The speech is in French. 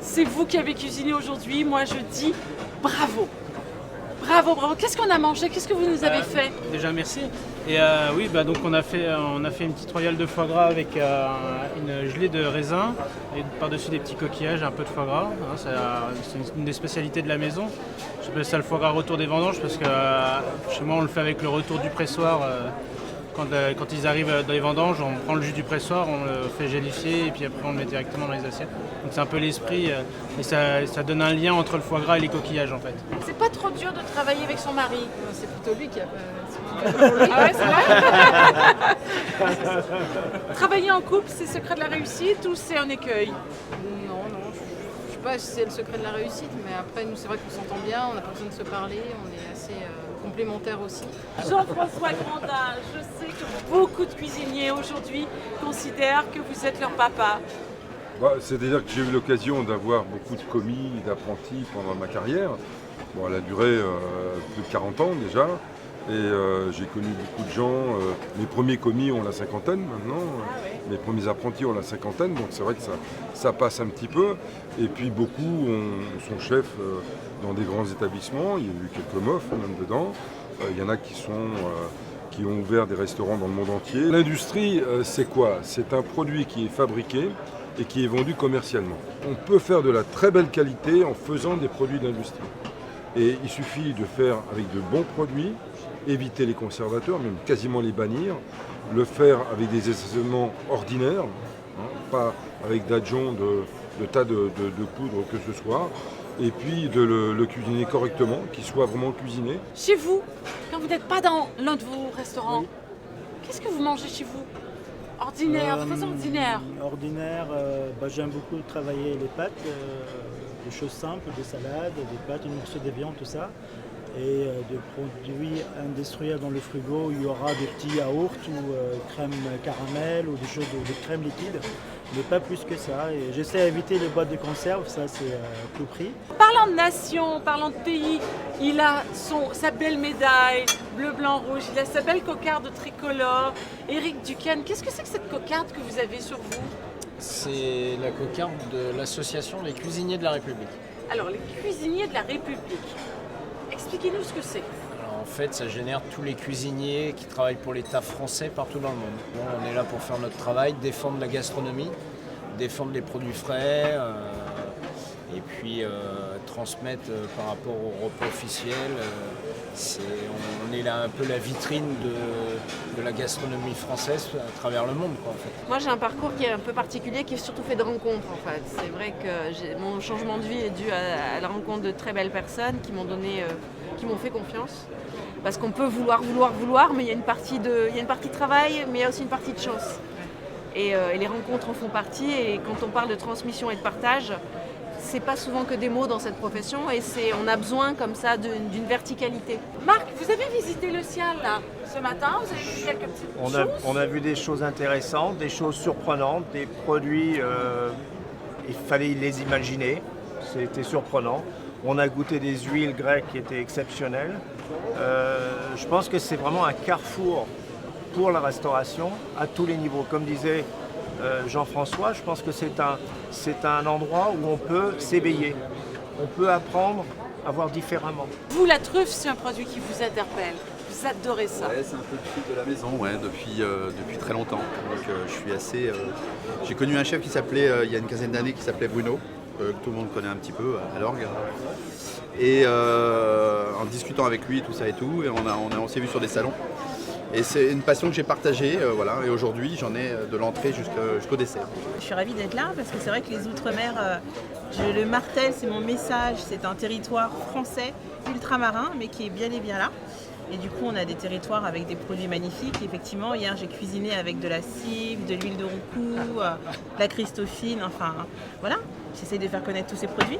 c'est vous qui avez cuisiné aujourd'hui. Moi, je dis bravo. Bravo, bravo. Qu'est-ce qu'on a mangé? Qu'est-ce que vous nous avez fait? Déjà merci. Et oui, donc on a fait une petite royale de foie gras avec une gelée de raisin et par-dessus des petits coquillages, un peu de foie gras. Hein, c'est une des spécialités de la maison. J'appelle ça le foie gras retour des vendanges parce que chez moi on le fait avec le retour du pressoir. Quand ils arrivent dans les vendanges, on prend le jus du pressoir, on le fait gélifier et puis après on le met directement dans les assiettes. Donc c'est un peu l'esprit et ça donne un lien entre le foie gras et les coquillages en fait. C'est pas trop dur de travailler avec son mari? C'est plutôt lui qui a Ah ouais, c'est vrai. Travailler en couple, c'est le secret de la réussite ou c'est un écueil? Non, je sais pas si c'est le secret de la réussite, mais après nous c'est vrai qu'on s'entend bien, on n'a pas besoin de se parler, on est assez complémentaires aussi. Jean-François Grandin, je sais que beaucoup de cuisiniers aujourd'hui considèrent que vous êtes leur papa. C'est-à-dire que j'ai eu l'occasion d'avoir beaucoup de commis, d'apprentis pendant ma carrière. Bon, elle a duré plus de 40 ans déjà. Et j'ai connu beaucoup de gens. Mes premiers commis ont la cinquantaine maintenant. Mes premiers apprentis ont la cinquantaine. Donc c'est vrai que ça passe un petit peu. Et puis beaucoup sont chefs dans des grands établissements. Il y a eu quelques meufs même dedans. Il y en a qui ont ouvert des restaurants dans le monde entier. L'industrie, c'est quoi? C'est un produit qui est fabriqué et qui est vendu commercialement. On peut faire de la très belle qualité en faisant des produits d'industrie. Et il suffit de faire avec de bons produits, éviter les conservateurs, même quasiment les bannir, le faire avec des assaisonnements ordinaires, pas avec d'adjoncts de tas de poudre que ce soit, et puis de le cuisiner correctement, qu'il soit vraiment cuisiné. Chez vous, quand vous n'êtes pas dans l'un de vos restaurants, qu'est-ce que vous mangez chez vous? Ordinaire, de façon ordinaire? Ordinaire, j'aime beaucoup travailler les pâtes, des choses simples, des salades, des pâtes, une morceau de viande, tout ça. Et de produits industriels dans le frigo où il y aura des petits yaourts ou crème caramel ou des choses de crème liquide, mais pas plus que ça. Et j'essaie d'éviter les boîtes de conserve, ça c'est tout prix. Parlant de nation, parlant de pays, il a sa belle médaille bleu, blanc, rouge, il a sa belle cocarde tricolore. Éric Duquesne, qu'est-ce que c'est que cette cocarde que vous avez sur vous? C'est la cocarde de l'association Les Cuisiniers de la République. Alors, les cuisiniers de la République, expliquez-nous ce que c'est. Alors, en fait, ça génère tous les cuisiniers qui travaillent pour l'État français partout dans le monde. Bon, on est là pour faire notre travail, défendre la gastronomie, défendre les produits frais, et puis transmettre par rapport au repas officiel. On est là un peu la vitrine de la gastronomie française à travers le monde, quoi, en fait. Moi j'ai un parcours qui est un peu particulier, qui est surtout fait de rencontres en fait. C'est vrai que mon changement de vie est dû à la rencontre de très belles personnes qui m'ont fait confiance. Parce qu'on peut vouloir, mais il y a une partie de travail, mais il y a aussi une partie de chance. Et les rencontres en font partie, et quand on parle de transmission et de partage, c'est pas souvent que des mots dans cette profession, et on a besoin comme ça d'une verticalité. Marc, vous avez visité le Cial là, ce matin, vous avez vu quelques petites choses? On a vu des choses intéressantes, des choses surprenantes, des produits, il fallait les imaginer, c'était surprenant. On a goûté des huiles grecques qui étaient exceptionnelles. Je pense que c'est vraiment un carrefour pour la restauration à tous les niveaux. Comme disait Jean-François, je pense que c'est un endroit où on peut s'éveiller, on peut apprendre à voir différemment. Vous, la truffe, c'est un produit qui vous interpelle. Vous adorez ça? Ouais, c'est un peu le truc de la maison, depuis très longtemps. Donc j'ai connu un chef qui s'appelait, il y a une quinzaine d'années, qui s'appelait Bruno, que tout le monde connaît un petit peu à l'orgue. Et en discutant avec lui, tout ça et tout, et on s'est vu sur des salons. Et c'est une passion que j'ai partagée, et aujourd'hui j'en ai de l'entrée jusqu'au dessert. Je suis ravie d'être là parce que c'est vrai que les Outre-mer, je le martèle, c'est mon message, c'est un territoire français ultramarin mais qui est bien et bien là. Et du coup on a des territoires avec des produits magnifiques. Effectivement, hier j'ai cuisiné avec de la cive, de l'huile de roucou, de la Christophine, enfin voilà, j'essaye de faire connaître tous ces produits.